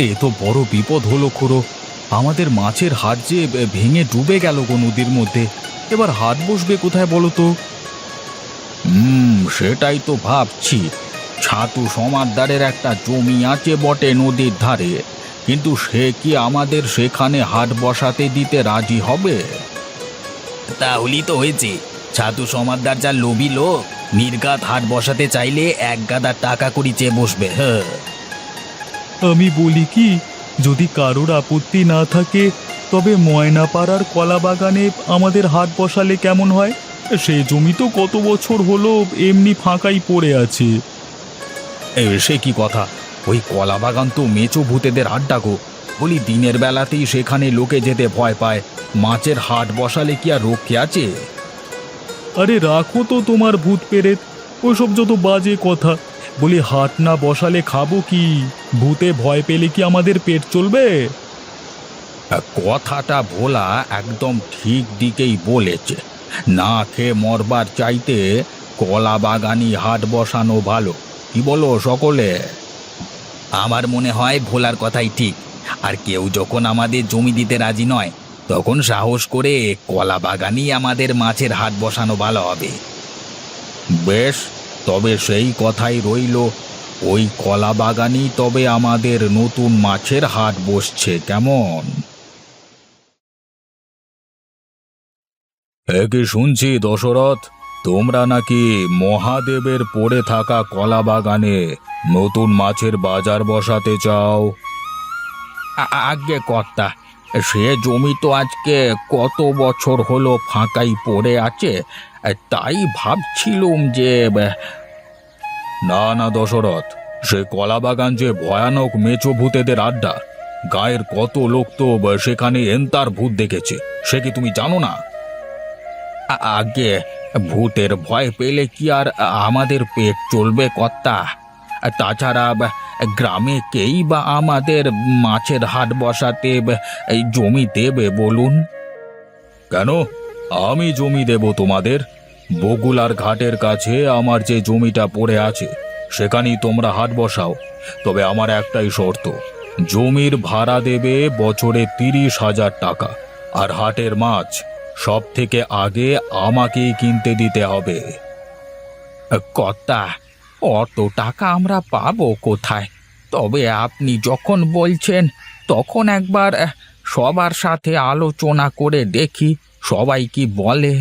এ তো বড় বিপদ হলো খুড়ো। আমাদের মাছের হাট যে ভেঙে ডুবে গেল গো নদীর মধ্যে। এবার হাট বসবে কোথায় বলো তো? সেটাই তো ভাবছি। ছাতু সমাদ্দারের একটা জমি আছে বটে নদীর ধারে, কিন্তু সে কি আমাদের সেখানে হাট বসাতে দিতে রাজি হবে? তাহলেই তো হয়েছে। ছাতু সমাদ্দার যা লোভী লোক, নির্ঘাত হাট বসাতে চাইলে এক গাদা টাকা করি চেয়ে বসবে। হ্যাঁ, আমি বলি কি, যদি কারোর আপত্তি না থাকে তবে ময়নাপাড়ার কলা বাগানে আমাদের হাট বসালে কেমন হয়? সেই জমি তো কত বছর হলো এমনি ফাঁকাই পড়ে আছে। সে কি কথা! ওই কলা বাগান তো মেচো ভূতেদের আড্ডা গো। বলি, দিনের বেলাতেই সেখানে লোকে যেতে ভয় পায়, মাছের হাট বসালে কি আর রক্ষে আছে? আরে রাখো তো তোমার ভূত পেরেত, ওসব যত বাজে কথা। বলি, হাট না বসালে খাবো কি? ভূতে ভয় পেলে কি আমাদের পেট চলবে? কথাটা ভোলা একদম ঠিক দিকেই বলেছে। না খেয়ে মরবার চাইতে কলা বাগানি হাট বসানো ভালো। কি বলো সকলে? আমার মনে হয় ভোলার কথাই ঠিক। আর কেউ যখন আমাদের জমি দিতে রাজি নয়, তখন সাহস করে কলা বাগানই আমাদের মাছের হাট বসানো ভালো হবে। বেশ, তবে সেই কথাই রইল। ওই কলা বাগানই তবে আমাদের নতুন মাছের হাট বসছে, কেমন? কি শুনছি দশরথ, তোমরা নাকি মহাদেবের পড়ে থাকা কলা বাগানে নতুন মাছের বাজার বসাতে চাও? আজ্ঞে কর্তা, সে জমি তো আজকে কত বছর হলো ফাঁকাই পড়ে আছে, তাই ভাবছিলুম যে না না দশরথ, সে কলা বাগান যে ভয়ানক মেচো ভূতেদের আড্ডা। গায়ের কত লোক তো সেখানে এন্তার ভূত দেখেছে, সে কি তুমি জানো না? আগে ভূতের ভয় পেলে কি আর আমাদের পেট চলবে কর্তা? তাছাড়া গ্রামে কেই বা আমাদের মাছের হাট বসাতে এই জমি দেবে বলুন? কেন, আমি জমি দেব তোমাদের। বগুলার ঘাটের কাছে আমার যে জমিটা পড়ে আছে, সেখানেই তোমরা হাট বসাও। তবে আমার একটাই শর্ত, জমির ভাড়া দেবে বছরে 30,000 টাকা, আর হাটের মাছ সব থেকে আগে আমাকেই কিনতে দিতে হবে। কর্তা, অত টাকা আমরা পাবো কোথায়? তবে আপনি যখন বলছেন, তখন একবার সবার সাথে আলোচনা করে দেখি সবাই কি বলে।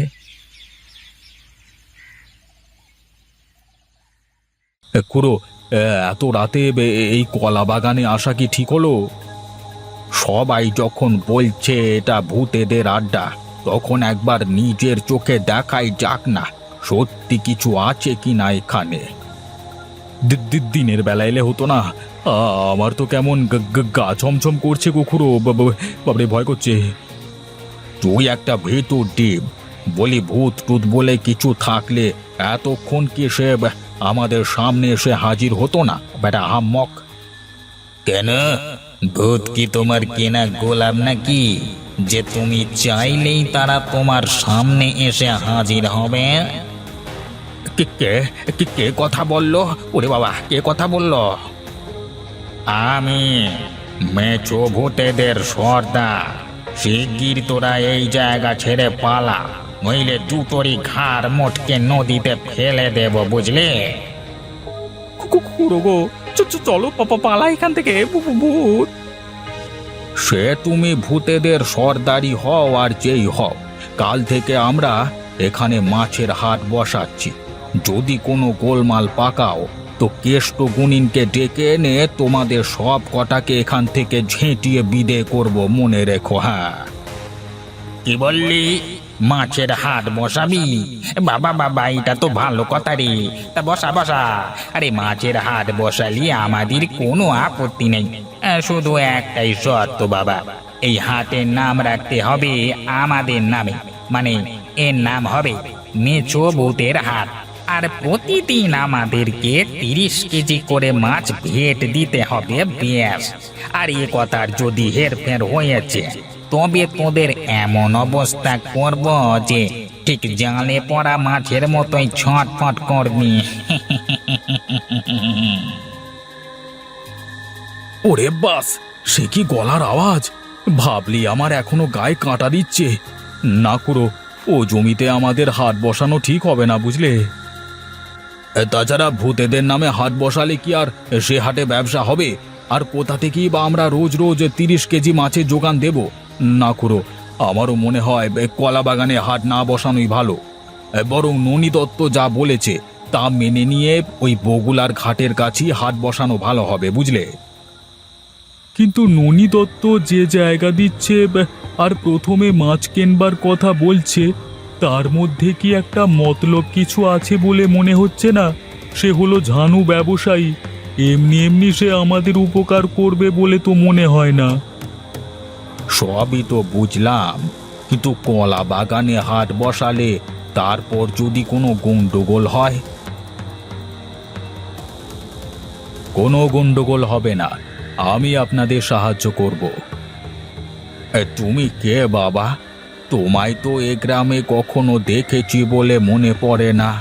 খুড়ো, এত রাতে এই কলা বাগানে আসা কি ঠিক হলো? সবাই যখন বলছে এটা ভূতেদের আড্ডা, তখন একবার নিজের চোখে দেখাই যাক না সত্যি কিছু আছে কি না এখানে। দিনের বেলা এলে হতো না? আমার তো কেমন গা ছমছম করছে গো খুড়ো, বাবরে ভয় করছে। তুই একটা ভীতুর ডিম। বলি, ভূত টুত বলে কিছু থাকলে এতক্ষণ কি সে আমাদের সামনে এসে হাজির হতো না? বেটা আহাম্মক! কেন, ভূত কি তোমার কেনা গোলাম নাকি, যে তুমি চাইলেই তারা তোমার সামনে এসে হাজির হবে? কে কে কে কথা বললো? ওরে বাবা, কে কথা বললো? আমি, মেচো ভূতেদের সর্দার। শিগগির তোরা এই জায়গা ছেড়ে পালা, নইলে দুটোরই ঘাড় মোটকে নদীতে ফেলে দেব, বুঝলে? গো, চলো পালা এখান থেকে, ভূত! সে তুমি ভূতেদের সর্দারি হও আর যেই হও, কাল থেকে আমরা এখানে মাছের হাট বসাচ্ছি। যদি কোনো গোলমাল পাকাও তো কেষ্ট গুনিনকে ডেকে এনে তোমাদের সব কটাকে এখান থেকে ঝেঁটিয়ে বিদে করব, মনে রেখো। হ্যাঁ, কি বললি? মাছের হাট বসাবি? বাবা বাবা, এটা তো ভালো কথা রে। তা বসা বসা। আরে মাছের হাট বসালি আমাদের কোনো আপত্তি নেই, শুধু একটাই শর্ত বাবা, এই হাটের নাম রাখতে হবে আমাদের নামে, মানে এর নাম হবে মেচো ভূতের হাট। আর প্রতিদিন আমাদেরকে 30 কেজি করে মাছ ভেট দিতে হবে, ব্যাস। আর এ কথার যদি হেরফের হয়েছে, তবে তোদের এমন অবস্থা করব যে ঠিক জালে পড়া মাছের মতোই ছটফট করবি। ওরে বাস, সে কি গলার আওয়াজ! ভাবলি আমার এখনো গায়ে কাঁটা দিচ্ছে। না খুড়ো, ও জমিতে আমাদের হাট বসানো ঠিক হবে না, বুঝলে? তাছাড়া ভূতেদের নামে হাট বসালে কি আর সে হাটে ব্যবসা হবে? আর কোথা থেকেই বা আমরা রোজ রোজ 30 কেজি মাছের যোগান দেব? না খুড়ো, আমারও মনে হয় কলা বাগানে হাট না বসানোই ভালো। বরং ননী দত্ত যা বলেছে তা মেনে নিয়ে ওই বগুলার ঘাটের কাছেই হাট বসানো ভালো হবে, বুঝলে? কিন্তু ননী দত্ত যে জায়গা দিচ্ছে আর প্রথমে মাছ কেনবার কথা বলছে, তার মধ্যে কি একটা মতলব কিছু আছে বলে মনে হচ্ছে না? সে হলো ঝানু ব্যবসায়ী। এমনি এমনি সে আমাদের উপকার করবে বলে তো মনে হয় না। সবই তো বুঝলাম, কিন্তু কলা বাগানে হাট বসালে তারপর যদি কোনো গন্ডগোল হয়? কোনো গন্ডগোল হবে না, আমি আপনাদের সাহায্য করব। তুমি কে বাবা? তোমায় তো এ গ্রামে কখনো দেখেছি বলে মনে পড়ে না।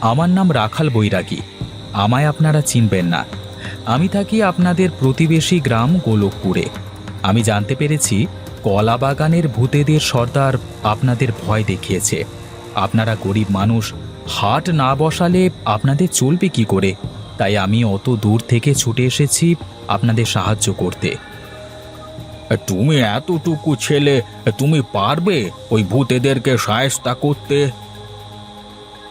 আমার নাম রাখাল বৈরাগী। আমায় আপনারা চিনবেন না। আমি থাকি আপনাদের প্রতিবেশী গ্রাম গোলকপুরে। আমি জানতে পেরেছি কলা বাগানের ভূতেদের সর্দার আপনাদের ভয় দেখিয়েছে। আপনারা গরিব মানুষ, হাট না বসালে আপনাদের চলবে কি করে? তাই আমি অত দূর থেকে ছুটে এসেছি আপনাদের সাহায্য করতে। তুমি এতটুকু ছেলে, তুমি পারবে ওই ভূতেদেরকে শায়েস্তা করতে?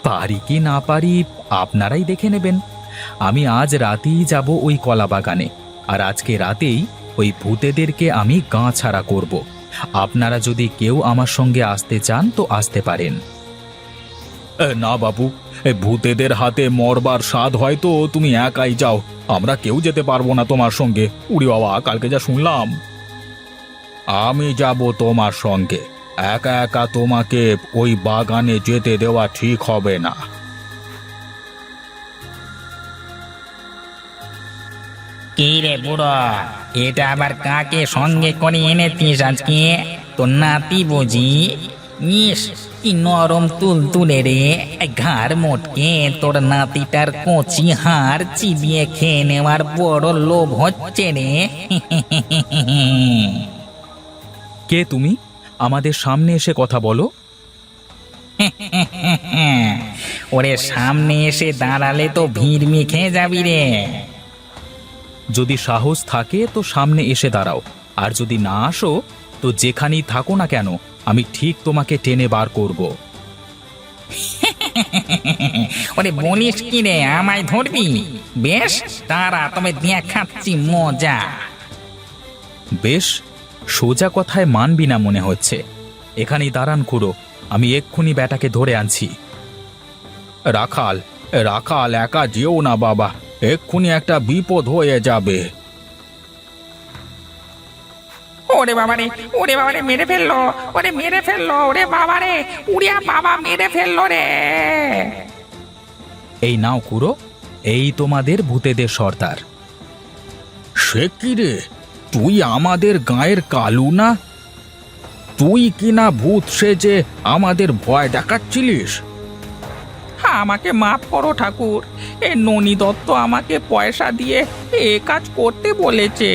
পারি কি না পারি আপনারাই দেখে নেবেন। আমি আজ রাতেই যাব ওই কলা বাগানে, আর আজকে রাতেই ওই ভূতেদেরকে আমি গা ছাড়া করব। আপনারা যদি কেউ আমার সঙ্গে আসতে চান তো আসতে পারেন। না বাবু, ভূতেদের হাতে মরবার স্বাদ হয়তো তুমি একাই যাও, আমরা কেউ যেতে পারবো না তোমার সঙ্গে। উড়ি বাবা, কালকে যা শুনলাম। আমি যাব তোমার সঙ্গে। একা একা তোমাকে ওই বাগানে যেতে দেওয়া ঠিক হবে না। কি রে বুড়ো, এটা আবার কাকে সঙ্গে করে এনেছিস আজকে? তোর নাতি বুঝি? ইস, কি নরম তুল তুলে রে, ঘাড় মোটকে তোর নাতিটার কচি হাড় চিবিয়ে খেয়ে নেওয়ার বড় লোভ হচ্ছে রে। কে তুমি? আমাদের সামনে এসে কথা বলো। ওরে, সামনে এসে দাঁড়ালে তো ভিড় মিখে যাবি রে। যদি সাহস থাকে তো সামনে এসে দাঁড়াও, আর যদি না আসো তো যেখানেই থাকো না কেন আমি ঠিক তোমাকে টেনে বার করব। ওরে, বলিস কি রে, আমায় ধরবি? বেশ, তারা তবে দেখাচ্ছি মজা। বেশ, সোজা কথায় মানবি না মনে হচ্ছে। এখানেই দাঁড়ান খুড়ো, আমি এক্ষুনি ব্যাটাকে ধরে আনছি। রাখাল, রাখাল, একা যেও না বাবা, এক্ষুনি একটা বিপদ হয়ে যাবে। ওরে বাবারে, ওরে বাবারে, মেরে ফেললো, ওরে মেরে ফেললো, ওরে বাবারে, উড়িয়া বাবা মেরে ফেললো রে। এই নাও খুড়ো, এই তোমাদের ভূতেদের সর্দার। সে কি রে, তুই আমাদের গাঁয়ের কালু না? তুই কিনা ভূত সেজে আমাদের ভয় দেখাচ্ছিলিস? আমাকে মাফ করো ঠাকুর, এ ননী দত্ত আমাকে পয়সা দিয়ে এ কাজ করতে বলেছে।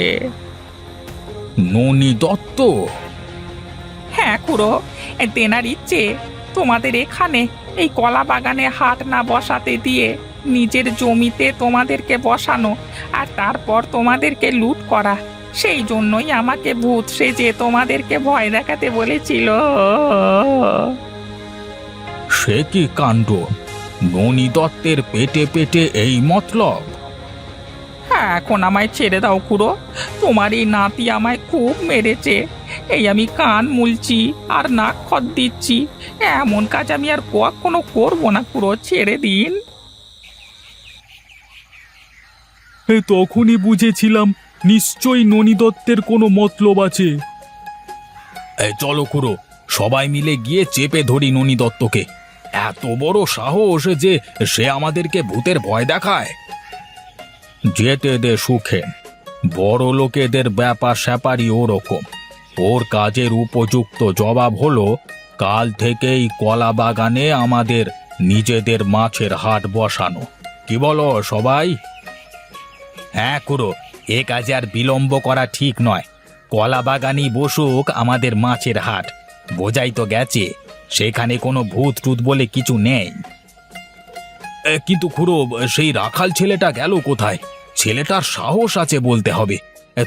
ননী দত্ত? হ্যাঁ খুড়ো, তেনার ইচ্ছে তোমাদের এখানে এই কলা বাগানে হাট না বসাতে দিয়ে নিজের জমিতে তোমাদেরকে বসানো, আর তারপর তোমাদেরকে লুট করা। সেই জন্যই আমাকে ভূত সেজে তোমাদেরকে ভয় দেখাতে বলেছিল। সে কি কাণ্ড! ননী দত্তের পেটে পেটে এই মতলব? হ্যাঁ, এখন আমায় ছেড়ে দাও খুড়ো, তোমার এই নাতি আমায় খুব মেরেছে। এই আমি কান মুলছি আর নাক খত দিচ্ছি, এমন কাজ আমি আর কখনো করবো না খুড়ো, ছেড়ে দিন। তখনই বুঝেছিলাম নিশ্চয়ই ননী দত্তের কোনো মতলব আছে। চলো খুড়ো, সবাই মিলে গিয়ে চেপে ধরি ননী দত্তকে। এত বড় সাহস যে সে আমাদেরকে ভূতের ভয় দেখায়! যেতে দে সুখে, বড় লোকেদের ব্যাপার স্যাপারই ওরকম। ওর কাজের উপযুক্ত জবাব হলো কাল থেকেই কলা বাগানে আমাদের নিজেদের মাছের হাট বসানো। কি বলো সবাই? হ্যাঁ খুড়ো, এ কাজে আর বিলম্ব করা ঠিক নয়। কলা বাগানই বসুক আমাদের মাছের হাট, বোঝাই তো গেছে সেখানে কোনো ভূত টুত বলে কিছু নেই। কিন্তু খুড়ো, সেই রাখাল ছেলেটা গেল কোথায়? ছেলেটার সাহস আছে বলতে হবে।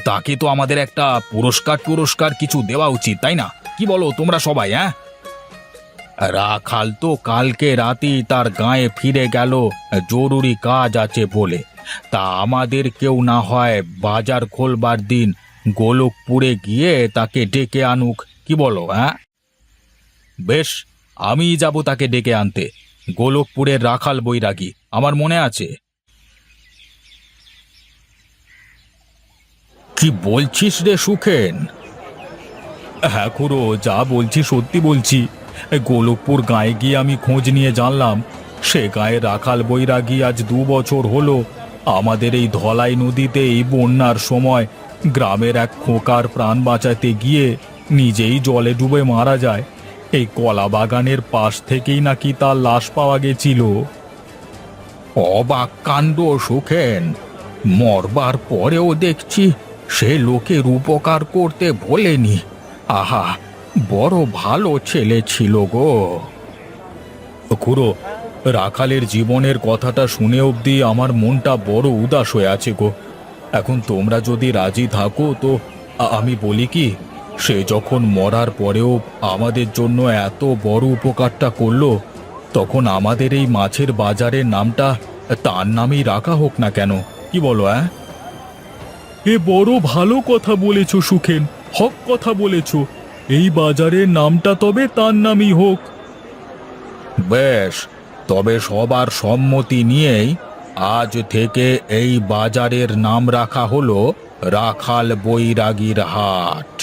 তাকে তো আমাদের একটা পুরস্কার কিছু দেওয়া উচিত, তাই না? কি বলো তোমরা সবাই? হ্যাঁ, রাখাল তো কালকে রাতেই তার গাঁয়ে ফিরে গেল জরুরি কাজ আছে বলে। তা আমাদের কেউ না হয় বাজার খোলবার দিন গোলকপুরে গিয়ে তাকে ডেকে আনুক, কি বলো? হ্যাঁ, বেশ, আমিই যাব তাকে ডেকে আনতে। গোলকপুরের রাখাল বৈরাগী আমার মনে আছে। কি বলছিস রে সুখেন? হ্যাঁ খুড়ো, যা বলছি সত্যি বলছি। গোলকপুর গাঁয়ে গিয়ে আমি খোঁজ নিয়ে জানলাম সে গাঁয়ে রাখাল বৈরাগী আজ 2 বছর হলো আমাদের এই ধলাই নদীতে এই বন্যার সময় গ্রামের এক খোকার প্রাণ বাঁচাতে গিয়ে নিজেই জলে ডুবে মারা যায়। এই কলা বাগানের পাশ থেকেই নাকি তার লাশ পাওয়া গেছিল। অবাক কাণ্ড সুখেন, মরবার পরেও দেখছি সে লোকের উপকার করতে ভোলেনি। আহা, বড় ভালো ছেলে ছিল গো। খুড়ো, রাখালের জীবনের কথাটা শুনে অবধি আমার মনটা বড় উদাস হয়ে আছে গো। এখন তোমরা যদি রাজি থাকো তো আমি বলি কি, সে যখন মরার পরেও আমাদের জন্য এত বড় উপকারটা করলো, তখন আমাদের এই মাছের বাজারের নামটা তার নামেই রাখা হোক না কেন, কি বলো? এ বড় ভালো কথা বলেছ সুখেন, হক কথা বলেছ। এই বাজারের নামটা তবে তার নামই হোক। বেশ, তবে সবার সম্মতি নিয়েই আজ থেকে এই বাজারের নাম রাখা হলো রাখাল বৈরাগীর হাট।